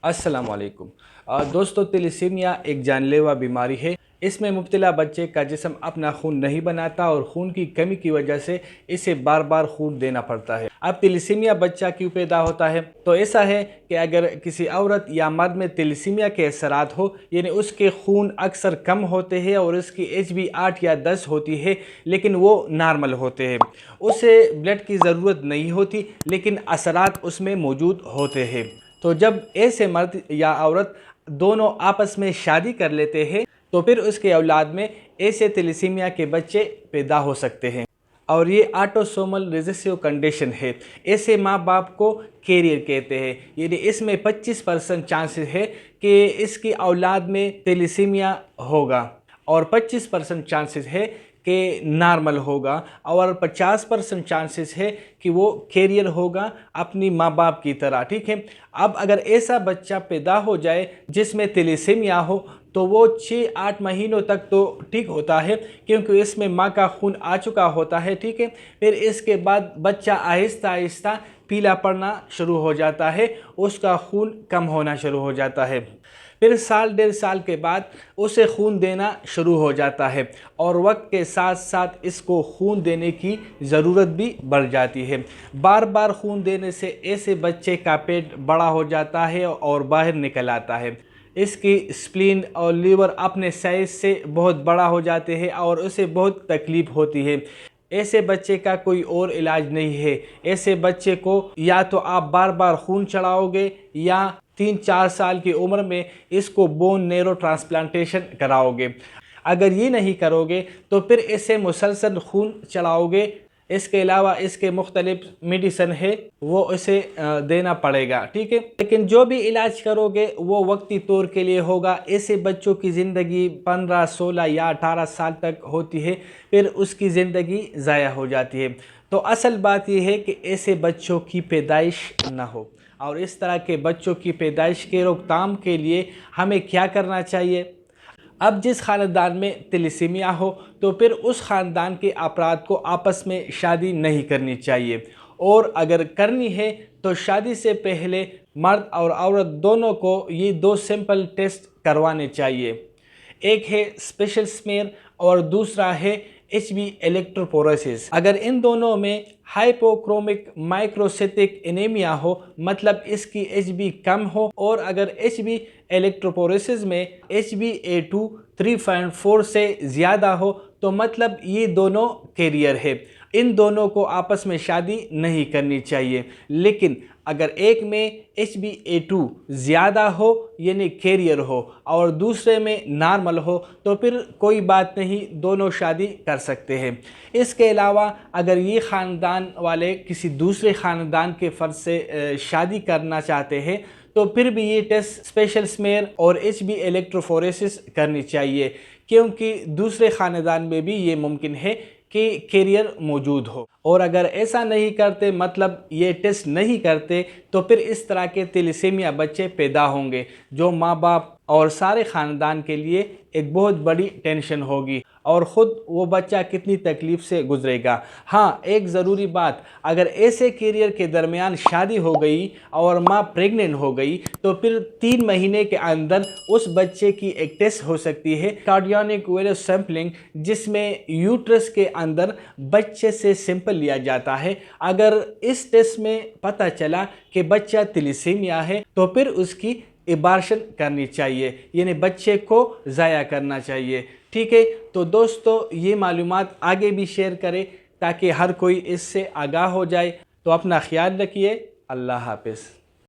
अस्सलाम वालेकुम। दोस्तों, तिलिसीमिया एक जानलेवा बीमारी है। इसमें मुब्तला बच्चे का जिस्म अपना खून नहीं बनाता और खून की कमी की वजह से इसे बार बार खून देना पड़ता है। अब तिलिसीमिया बच्चा क्यों पैदा होता है? तो ऐसा है कि अगर किसी औरत या मर्द में तिलिसीमिया के असरात हो, यानी उसके खून अक्सर कम होते हैं और उसकी HB 8 या 10 होती है, लेकिन वो नॉर्मल होते हैं, उसे ब्लड की ज़रूरत नहीं होती, लेकिन असरात उसमें मौजूद होते हैं। तो जब ऐसे मर्द या औरत दोनों आपस में शादी कर लेते हैं तो फिर उसके औलाद में ऐसे तिलिसीमिया के बच्चे पैदा हो सकते हैं, और ये ऑटोसोमल रिसेसिव कंडीशन है। ऐसे माँ बाप को कैरियर कहते हैं, यानी इसमें 25% चांसेस है कि इसकी औलाद में तिलिसीमिया होगा और 25% चांसेस है कि नॉर्मल होगा और 50% चांसेस है कि वो कैरियर होगा अपनी माँ बाप की तरह। ठीक है। अब अगर ऐसा बच्चा पैदा हो जाए जिसमें तिलिसीमिया हो तो वो 6-8 महीनों तक तो ठीक होता है, क्योंकि इसमें माँ का खून आ चुका होता है। ठीक है। फिर इसके बाद बच्चा आहिस्ता आहिस्ता पीला पड़ना शुरू हो जाता है, उसका खून कम होना शुरू हो जाता है। फिर साल 1.5 साल के बाद उसे खून देना शुरू हो जाता है और वक्त के साथ साथ इसको खून देने की ज़रूरत भी बढ़ जाती है। बार बार खून देने से ऐसे बच्चे का पेट बड़ा हो जाता है और बाहर निकल आता है। इसकी स्प्लीन और लीवर अपने साइज से बहुत बड़ा हो जाते हैं और उसे बहुत तकलीफ़ होती है। ऐसे बच्चे का कोई और इलाज नहीं है। ऐसे बच्चे को या तो आप बार बार खून चढ़ाओगे या 3-4 साल की उम्र में इसको बोन नैरो ट्रांसप्लांटेशन कराओगे। अगर ये नहीं करोगे तो फिर इसे मुसलसल खून चढ़ाओगे। इसके अलावा इसके मुख्तलिफ मेडिसन है, वो इसे देना पड़ेगा। ठीक है। लेकिन जो भी इलाज करोगे वो वक्ती तौर के लिए होगा। ऐसे बच्चों की ज़िंदगी 15, 16 या 18 साल तक होती है, फिर उसकी ज़िंदगी ज़ाया हो जाती है। तो असल बात यह है कि ऐसे बच्चों की पैदाइश ना हो, और इस तरह के बच्चों की पैदाइश के रोकथाम के लिए हमें क्या करना चाहिए? अब जिस ख़ानदान में तिलिसीमिया हो तो फिर उस ख़ानदान के अफराद को आपस में शादी नहीं करनी चाहिए, और अगर करनी है तो शादी से पहले मर्द और औरत दोनों को ये 2 सिंपल टेस्ट करवाने चाहिए। एक है स्पेशल स्मेयर और दूसरा है HB इलेक्ट्रोपोरेसिस। अगर इन दोनों में हाइपोक्रोमिक माइक्रोसिटिक एनीमिया हो, मतलब इसकी HB कम हो, और अगर HB इलेक्ट्रोपोरेसिस में HbA2 3.4 से ज़्यादा हो तो मतलब ये दोनों कैरियर है। इन दोनों को आपस में शादी नहीं करनी चाहिए। लेकिन अगर एक में HbA2 ज़्यादा हो यानी कैरियर हो और दूसरे में नॉर्मल हो तो फिर कोई बात नहीं, दोनों शादी कर सकते हैं। इसके अलावा अगर ये ख़ानदान वाले किसी दूसरे ख़ानदान के फ़र्द से शादी करना चाहते हैं तो फिर भी ये टेस्ट स्पेशल स्मेयर और HB इलेक्ट्रोफोरेसिस करनी चाहिए, क्योंकि दूसरे ख़ानदान में भी ये मुमकिन है कि कैरियर मौजूद हो। और अगर ऐसा नहीं करते, मतलब ये टेस्ट नहीं करते, तो फिर इस तरह के तिलिसीमिया बच्चे पैदा होंगे, जो माँ बाप और सारे ख़ानदान के लिए एक बहुत बड़ी टेंशन होगी, और ख़ुद वो बच्चा कितनी तकलीफ़ से गुज़रेगा। हाँ, एक ज़रूरी बात, अगर ऐसे कैरियर के दरमियान शादी हो गई और माँ प्रेग्नेंट हो गई तो फिर 3 महीने के अंदर उस बच्चे की एक टेस्ट हो सकती है, कार्डियोनिक वेरियस सैंपलिंग, जिसमें यूट्रस के अंदर बच्चे से सैंपल लिया जाता है। अगर इस टेस्ट में पता चला कि बच्चा तिलिसीमिया है तो फिर उसकी इबार्शन करनी चाहिए, यानी बच्चे को ज़ाया करना चाहिए। ठीक है। तो दोस्तों, ये मालूमात आगे भी शेयर करें ताकि हर कोई इससे आगाह हो जाए। तो अपना ख्याल रखिए। अल्लाह हाफ़िज़।